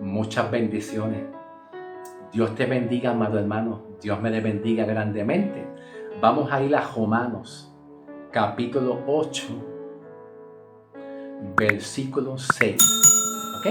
Muchas bendiciones. Dios te bendiga, amado hermano. Dios me le bendiga grandemente. Vamos a ir a Romanos, capítulo 8, versículo 6. ¿Ok?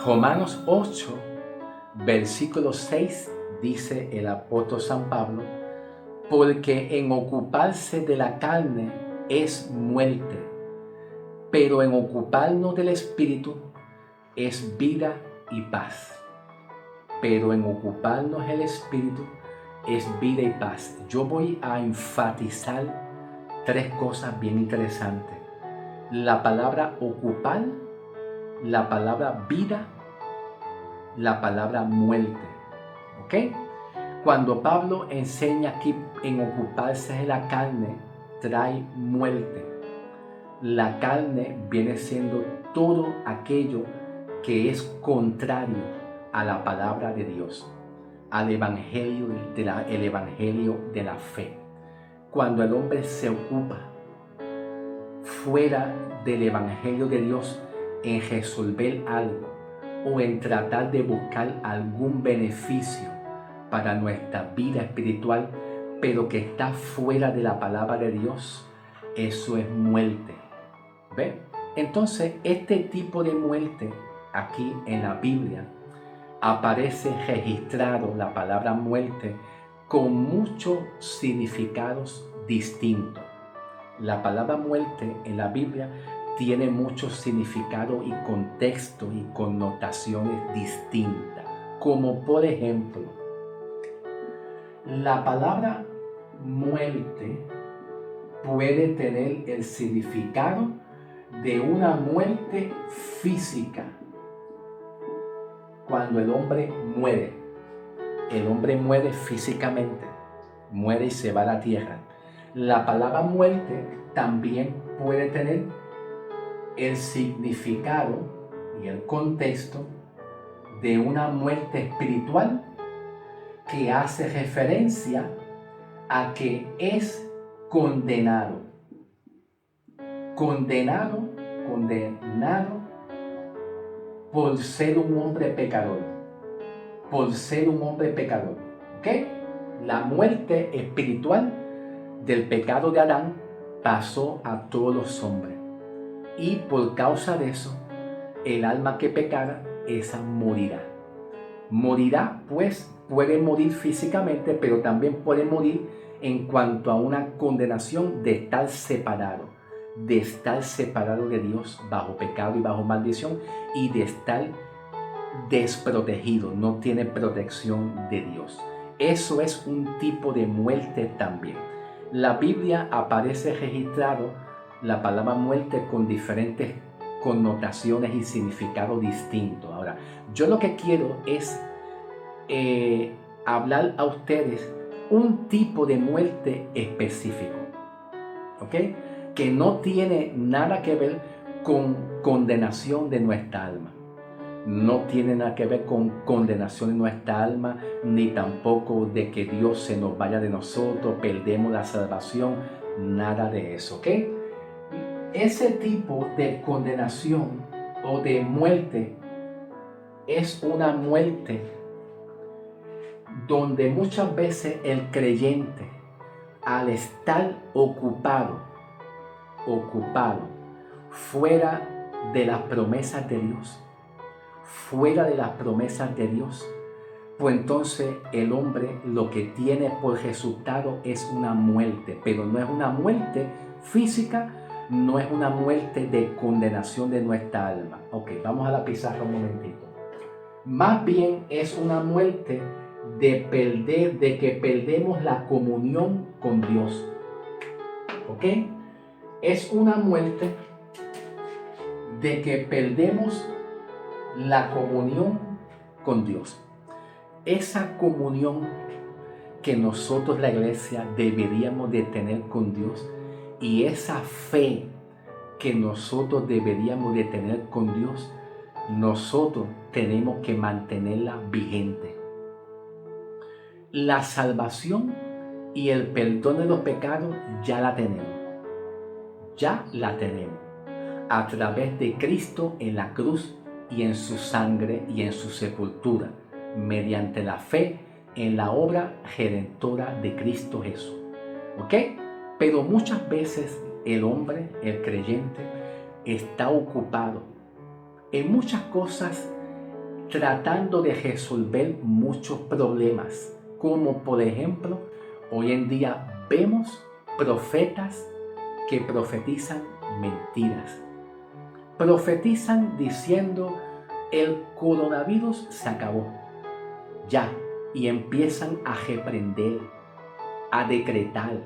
Romanos 8, versículo 6 dice el apóstol San Pablo: porque en ocuparse de la carne es muerte, pero en ocuparnos del Espíritu es vida y paz. Pero en ocuparnos el Espíritu es vida y paz. Yo voy a enfatizar tres cosas bien interesantes: la palabra ocupar, la palabra vida, la palabra muerte. ¿Ok? Cuando Pablo enseña aquí en ocuparse de la carne, trae muerte. La carne viene siendo todo aquello que es contrario a la palabra de Dios, al evangelio el evangelio de la fe. Cuando el hombre se ocupa fuera del evangelio de Dios en resolver algo o en tratar de buscar algún beneficio para nuestra vida espiritual, pero que está fuera de la palabra de Dios, eso es muerte. ¿Ve? Entonces, este tipo de muerte aquí en la Biblia aparece registrado, la palabra muerte, con muchos significados distintos. La palabra muerte en la Biblia tiene muchos significados y contextos y connotaciones distintas. Como por ejemplo, la palabra muerte puede tener el significado de una muerte física. Cuando el hombre muere físicamente, muere y se va a la tierra. La palabra muerte también puede tener el significado y el contexto de una muerte espiritual que hace referencia a que es condenado. Condenado por ser un hombre pecador. Por ser un hombre pecador. ¿Ok? La muerte espiritual del pecado de Adán pasó a todos los hombres. Y por causa de eso, el alma que pecara, esa morirá. Morirá, pues puede morir físicamente, pero también puede morir en cuanto a una condenación de estar separado de Dios bajo pecado y bajo maldición, y de estar desprotegido, no tiene protección de Dios. Eso es un tipo de muerte también. La Biblia aparece registrado la palabra muerte con diferentes connotaciones y significados distintos. Ahora, yo lo que quiero es hablar a ustedes un tipo de muerte específico, ¿ok? Que no tiene nada que ver con condenación de nuestra alma. No tiene nada que ver con condenación de nuestra alma, ni tampoco de que Dios se nos vaya de nosotros, perdemos la salvación, nada de eso, ¿ok? Ese tipo de condenación o de muerte es una muerte donde muchas veces el creyente, al estar ocupado fuera de las promesas de Dios, pues entonces el hombre lo que tiene por resultado es una muerte, pero no es una muerte física, no es una muerte de condenación de nuestra alma. Ok, vamos a la pizarra un momentito. Más bien es una muerte de que perdemos la comunión con Dios. ¿Ok? Es una muerte de que perdemos la comunión con Dios. Esa comunión que nosotros, la iglesia, deberíamos de tener con Dios, y esa fe que nosotros deberíamos de tener con Dios, nosotros tenemos que mantenerla vigente. La salvación y el perdón de los pecados ya la tenemos. A través de Cristo en la cruz y en su sangre y en su sepultura, mediante la fe en la obra redentora de Cristo Jesús. ¿Ok? Pero muchas veces el hombre, el creyente, está ocupado en muchas cosas tratando de resolver muchos problemas, como por ejemplo, hoy en día vemos profetas que profetizan mentiras. Profetizan diciendo el coronavirus se acabó, ya, y empiezan a reprender, a decretar,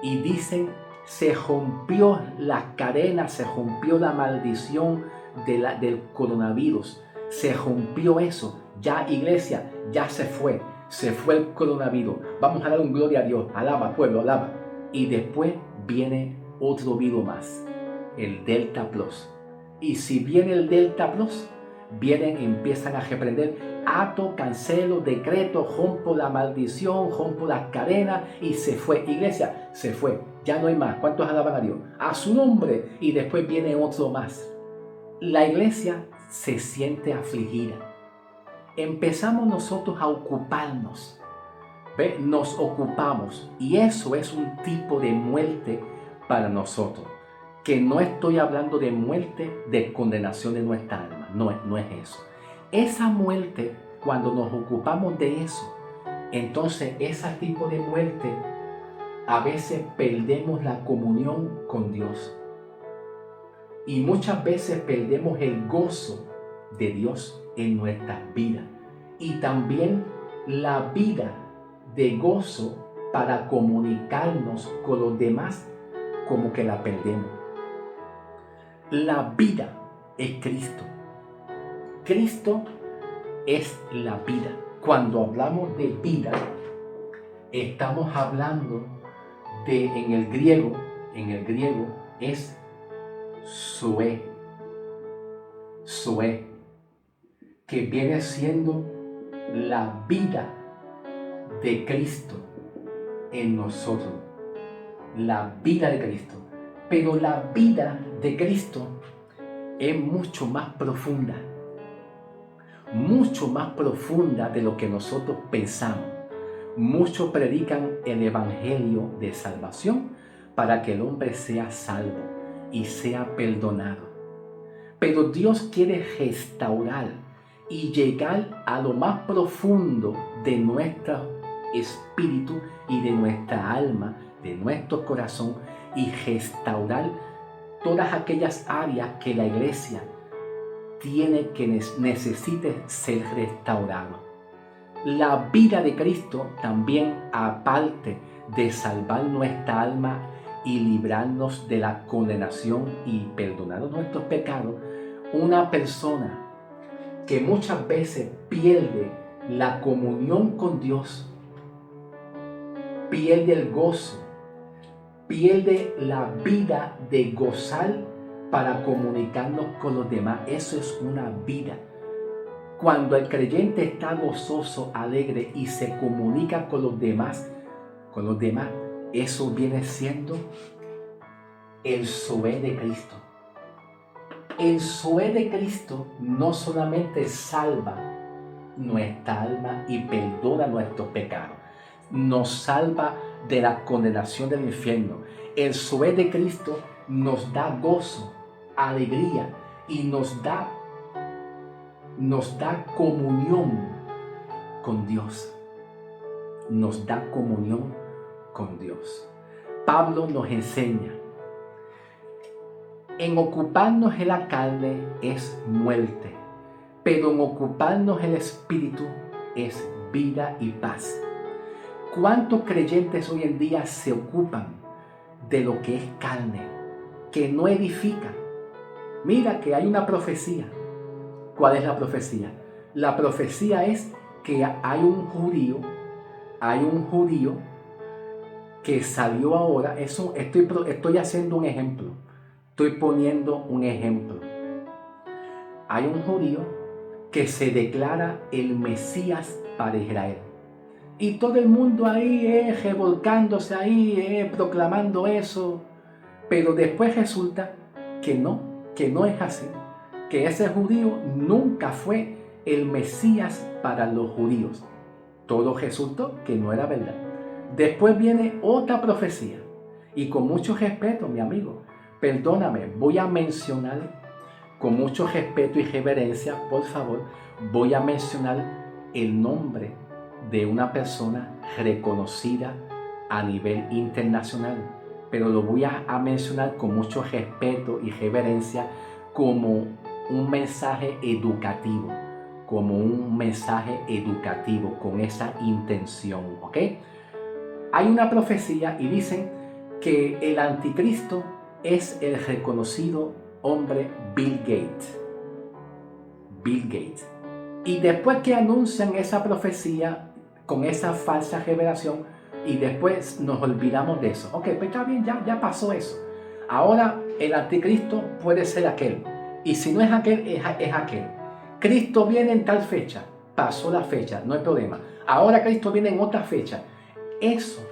y dicen se rompió la cadena, se rompió la maldición del coronavirus, se rompió eso, ya iglesia, ya se fue el coronavirus, vamos a dar un gloria a Dios, alaba pueblo, alaba. Y después viene otro virus más, el Delta Plus. Y si viene el Delta Plus, empiezan a reprender, ato, cancelo, decreto, rompo la maldición, rompo las cadenas y se fue. Iglesia, se fue, ya no hay más. ¿Cuántos alaban a Dios? A su nombre. Y después viene otro más. La iglesia se siente afligida. Empezamos nosotros a ocuparnos. ¿Ve? Nos ocupamos y eso es un tipo de muerte para nosotros. Que no estoy hablando de muerte, de condenación de nuestra alma. No es eso. Esa muerte, cuando nos ocupamos de eso, entonces ese tipo de muerte, a veces perdemos la comunión con Dios. Y muchas veces perdemos el gozo de Dios en nuestras vidas. Y también la vida de gozo para comunicarnos con los demás, como que la perdemos. La vida es Cristo. Cristo es la vida. Cuando hablamos de vida, estamos hablando de, en el griego es zoe, que viene siendo la vida de Cristo en nosotros. La vida de Cristo. Pero la vida de Cristo es mucho más profunda de lo que nosotros pensamos. Muchos predican el evangelio de salvación para que el hombre sea salvo y sea perdonado. Pero Dios quiere restaurar y llegar a lo más profundo de nuestro espíritu y de nuestra alma, de nuestro corazón, y restaurar todas aquellas áreas que la iglesia necesite ser restaurado. La vida de Cristo también, aparte de salvar nuestra alma y librarnos de la condenación y perdonar nuestros pecados, una persona que muchas veces pierde la comunión con Dios, pierde el gozo, pierde la vida de gozar para comunicarnos con los demás. Eso es una vida. Cuando el creyente está gozoso, alegre y se comunica con los demás, eso viene siendo el zoe de Cristo. El zoe de Cristo no solamente salva nuestra alma y perdona nuestros pecados, nos salva de la condenación del infierno. El zoe de Cristo nos da gozo, alegría y nos da comunión con Dios. Nos da comunión con Dios. Pablo nos enseña, en ocuparnos en la carne es muerte, pero en ocuparnos el espíritu es vida y paz. ¿Cuántos creyentes hoy en día se ocupan de lo que es carne, que no edifica? Mira que hay una profecía. ¿Cuál es la profecía? La profecía es que hay un judío que salió ahora. Eso estoy haciendo un ejemplo. Estoy poniendo un ejemplo. Hay un judío que se declara el Mesías para Israel. Y todo el mundo ahí revolcándose ahí, proclamando eso. Pero después resulta que no es así. que ese judío nunca fue el Mesías para los judíos. Todo resultó que no era verdad. Después viene otra profecía. Y con mucho respeto, mi amigo, perdóname, voy a mencionar, con mucho respeto y reverencia, por favor, voy a mencionar el nombre de una persona reconocida a nivel internacional, pero lo voy a mencionar con mucho respeto y reverencia como un mensaje educativo, con esa intención, ¿ok? Hay una profecía y dicen que el anticristo es el reconocido hombre Bill Gates. Bill Gates. Y después que anuncian esa profecía con esa falsa revelación y después nos olvidamos de eso. Ok, pues está bien, ya pasó eso. Ahora el anticristo puede ser aquel. Y si no es aquel, es aquel. Cristo viene en tal fecha. Pasó la fecha, no hay problema. Ahora Cristo viene en otra fecha. Eso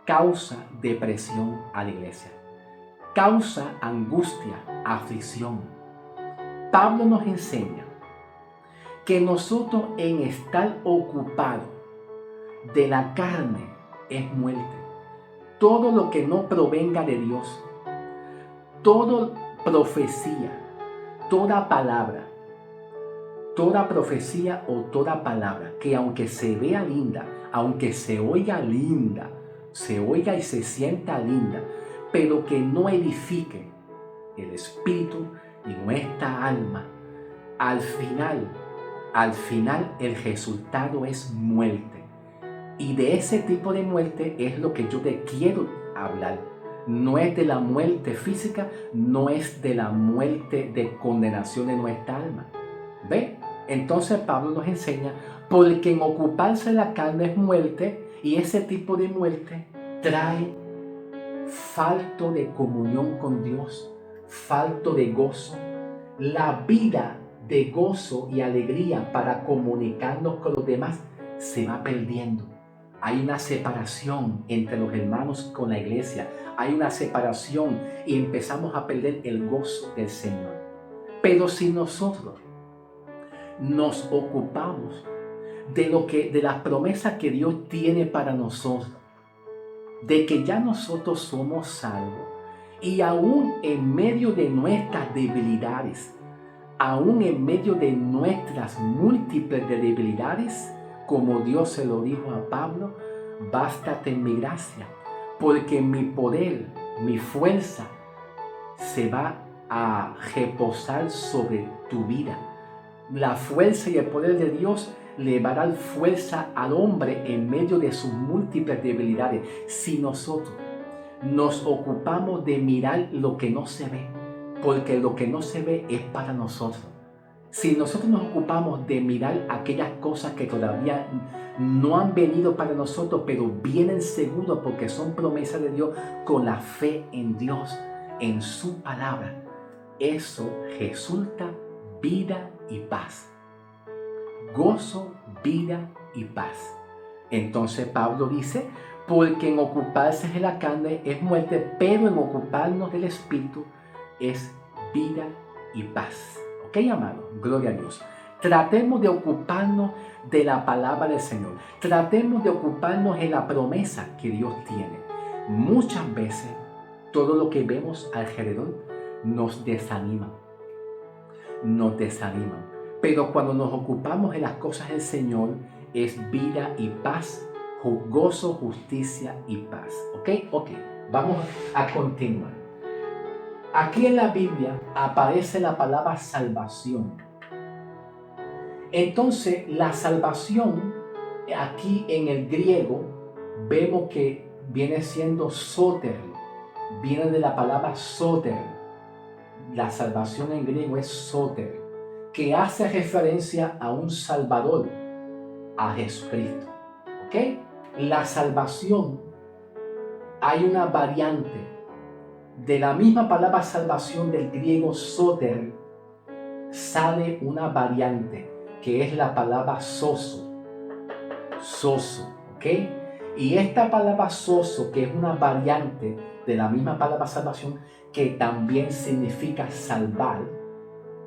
causa depresión a la iglesia. Causa angustia, aflicción. Pablo nos enseña que nosotros en estar ocupados de la carne es muerte. Todo lo que no provenga de Dios, toda profecía, toda palabra, toda profecía o toda palabra que aunque se vea linda, aunque se oiga linda, se oiga y se sienta linda, pero que no edifique el espíritu y nuestra alma, al final el resultado es muerte. Y de ese tipo de muerte es lo que yo te quiero hablar. No es de la muerte física, no es de la muerte de condenación de nuestra alma. ¿Ve? Entonces Pablo nos enseña, porque en ocuparse la carne es muerte, y ese tipo de muerte trae falto de comunión con Dios, falto de gozo. La vida de gozo y alegría para comunicarnos con los demás se va perdiendo. Hay una separación entre los hermanos con la iglesia. Hay una separación y empezamos a perder el gozo del Señor. Pero si nosotros nos ocupamos de las promesas que Dios tiene para nosotros, de que ya nosotros somos salvos, y aún en medio de nuestras debilidades, aún en medio de nuestras múltiples debilidades, como Dios se lo dijo a Pablo, bástate en mi gracia, porque mi poder, mi fuerza, se va a reposar sobre tu vida. La fuerza y el poder de Dios le va a dar fuerza al hombre en medio de sus múltiples debilidades. Si nosotros nos ocupamos de mirar lo que no se ve, porque lo que no se ve es para nosotros. Si nosotros nos ocupamos de mirar aquellas cosas que todavía no han venido para nosotros, pero vienen seguros porque son promesas de Dios, con la fe en Dios, en su palabra, eso resulta vida y paz. Gozo, vida y paz. Entonces Pablo dice, porque en ocuparse de la carne es muerte, pero en ocuparnos del Espíritu es vida y paz. ¿Ok, amado? Gloria a Dios. Tratemos de ocuparnos de la palabra del Señor. Tratemos de ocuparnos de la promesa que Dios tiene. Muchas veces todo lo que vemos alrededor nos desanima. Pero cuando nos ocupamos de las cosas del Señor es vida y paz, gozo, justicia y paz. ¿Ok? Vamos a continuar. Aquí en la Biblia aparece la palabra salvación. Entonces, la salvación, aquí en el griego, vemos que viene siendo soter. Viene de la palabra soter. La salvación en griego es soter, que hace referencia a un Salvador, a Jesucristo. ¿Ok? La salvación, hay una variante. De la misma palabra salvación del griego soter, sale una variante, que es la palabra soso. ¿Ok? Y esta palabra soso, que es una variante de la misma palabra salvación, que también significa salvar,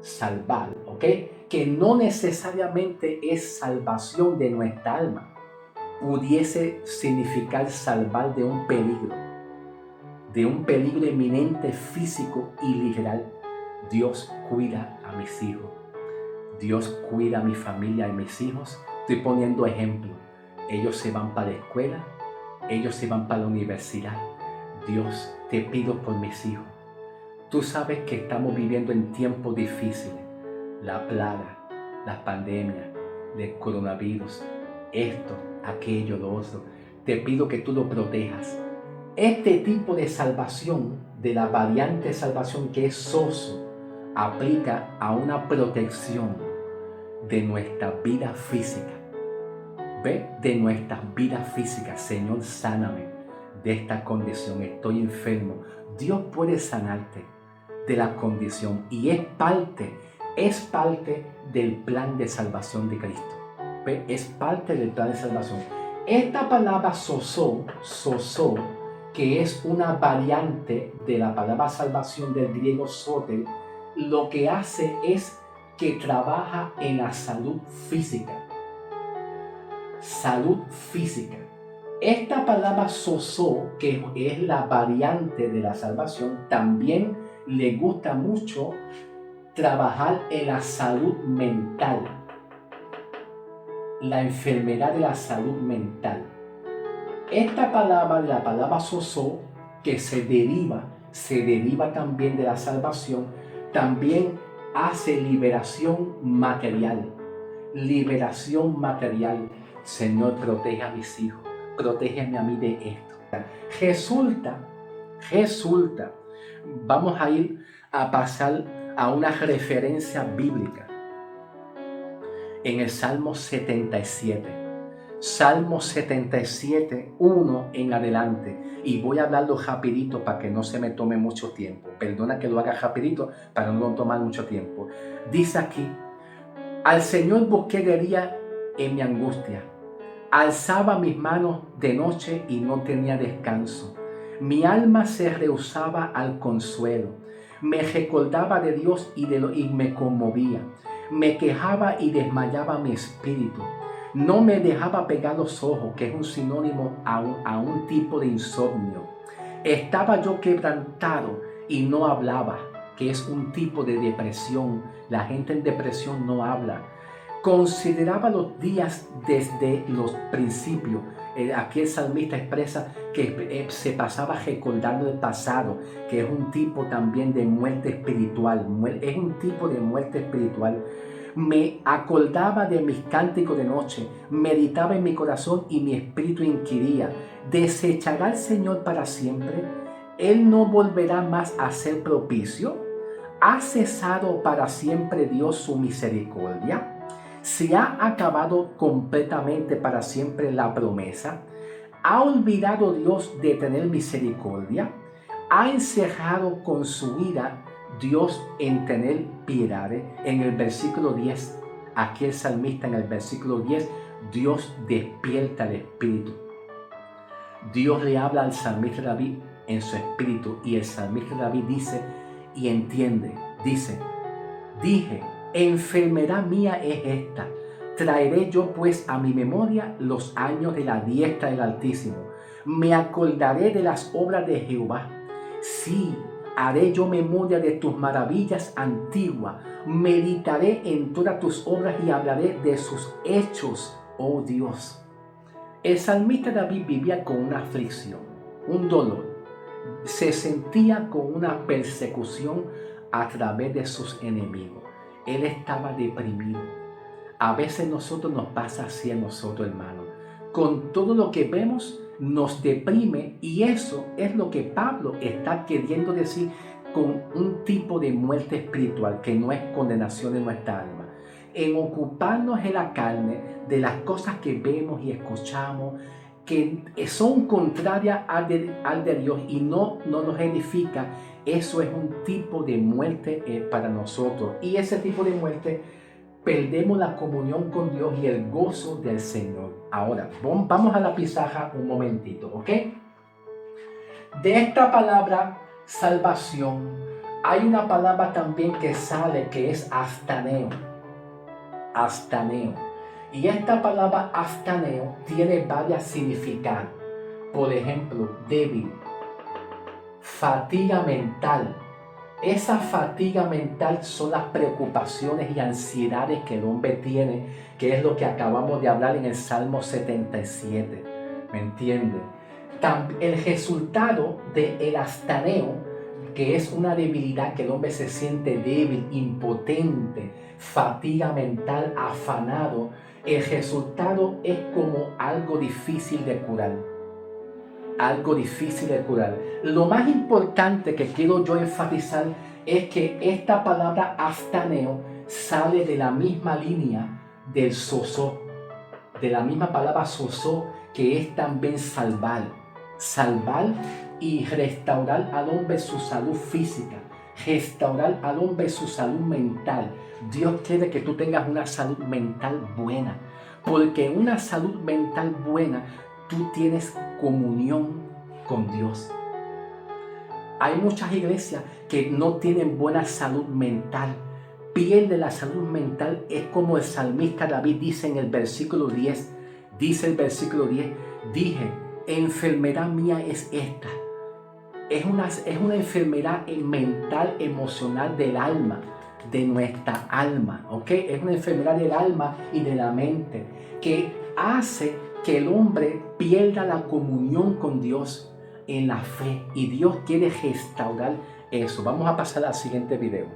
salvar, ¿ok? Que no necesariamente es salvación de nuestra alma. Pudiese significar salvar de un peligro eminente físico y literal. Dios cuida a mis hijos. Dios cuida a mi familia y mis hijos. Estoy poniendo ejemplo. Ellos se van para la escuela, ellos se van para la universidad. Dios, te pido por mis hijos. Tú sabes que estamos viviendo en tiempos difíciles. La plaga, la pandemia, el coronavirus, esto, aquello, lo otro. Te pido que tú lo protejas. Este tipo de salvación, de la variante de salvación que es SOSO, aplica a una protección de nuestra vida física. ¿Ve? De nuestra vida física. Señor, sáname de esta condición. Estoy enfermo. Dios puede sanarte de la condición y es parte del plan de salvación de Cristo. ¿Ve? Es parte del plan de salvación. Esta palabra soso, que es una variante de la palabra salvación del griego soter, lo que hace es que trabaja en la salud física. Salud física. Esta palabra soso, que es la variante de la salvación, también le gusta mucho trabajar en la salud mental, la enfermedad de la salud mental. Esta palabra, la palabra soso, que se deriva también de la salvación, también hace liberación material. Liberación material. Señor, protege a mis hijos, protégeme a mí de esto. Resulta, vamos a ir a pasar a una referencia bíblica en el Salmo 77. Salmo 77, 1 en adelante. Y voy a hablarlo rapidito para que no se me tome mucho tiempo. Perdona que lo haga rapidito para no tomar mucho tiempo. Dice aquí: al Señor busqué de día en mi angustia. Alzaba mis manos de noche y no tenía descanso. Mi alma se rehusaba al consuelo. Me recordaba de Dios y me conmovía. Me quejaba y desmayaba mi espíritu. No me dejaba pegar los ojos, que es un sinónimo a un tipo de insomnio. Estaba yo quebrantado y no hablaba, que es un tipo de depresión. La gente en depresión no habla. Consideraba los días desde los principios. Aquí el salmista expresa que se pasaba recordando el pasado, que es un tipo también de muerte espiritual. Es un tipo de muerte espiritual. Me acordaba de mis cánticos de noche, meditaba en mi corazón y mi espíritu inquiría: ¿desechará el Señor para siempre? ¿Él no volverá más a ser propicio? ¿Ha cesado para siempre Dios su misericordia? ¿Se ha acabado completamente para siempre la promesa? ¿Ha olvidado Dios de tener misericordia? ¿Ha encerrado con su ira Dios en tener piedad? En el versículo 10, aquí el salmista en el versículo 10, Dios despierta el espíritu. Dios le habla al salmista David en su espíritu y el salmista David dice y entiende, dije, enfermedad mía es esta. Traeré yo pues a mi memoria los años de la diestra del Altísimo. Me acordaré de las obras de Jehová. Sí, haré yo memoria de tus maravillas antiguas. Meditaré en todas tus obras y hablaré de sus hechos, oh Dios. El salmista David vivía con una aflicción, un dolor. Se sentía con una persecución a través de sus enemigos. Él estaba deprimido. A veces nos pasa así a nosotros, hermanos. Con todo lo que vemos nos deprime, y eso es lo que Pablo está queriendo decir con un tipo de muerte espiritual que no es condenación de nuestra alma. En ocuparnos en la carne de las cosas que vemos y escuchamos que son contrarias al de Dios y no nos edifica, eso es un tipo de muerte para nosotros. Y ese tipo de muerte, perdemos la comunión con Dios y el gozo del Señor. Ahora, vamos a la pizarra un momentito, ¿ok? De esta palabra salvación Hay una palabra también que sale que es astaneo. Astaneo. Y esta palabra astaneo tiene varios significados. Por ejemplo, débil, fatiga mental. Esa fatiga mental son las preocupaciones y ansiedades que el hombre tiene, que es lo que acabamos de hablar en el Salmo 77. ¿Me entiende? El resultado del astaneo, que es una debilidad, que el hombre se siente débil, impotente, fatiga mental, afanado, el resultado es como algo difícil de curar. Algo difícil de curar. Lo más importante que quiero yo enfatizar es que esta palabra astaneo sale de la misma línea del sosó, de la misma palabra sosó, que es también salvar y restaurar al hombre su salud física, restaurar al hombre su salud mental. Dios quiere que tú tengas una salud mental buena, porque una salud mental buena, tú tienes comunión con Dios. Hay muchas iglesias que no tienen buena salud mental, pierden la salud mental. Es como el salmista David dice en el versículo 10, dije, enfermedad mía es esta. Es una enfermedad mental, emocional del alma, de nuestra alma, ¿ok? Es una enfermedad del alma y de la mente que hace que el hombre pierda la comunión con Dios en la fe, y Dios quiere restaurar eso. Vamos a pasar al siguiente video.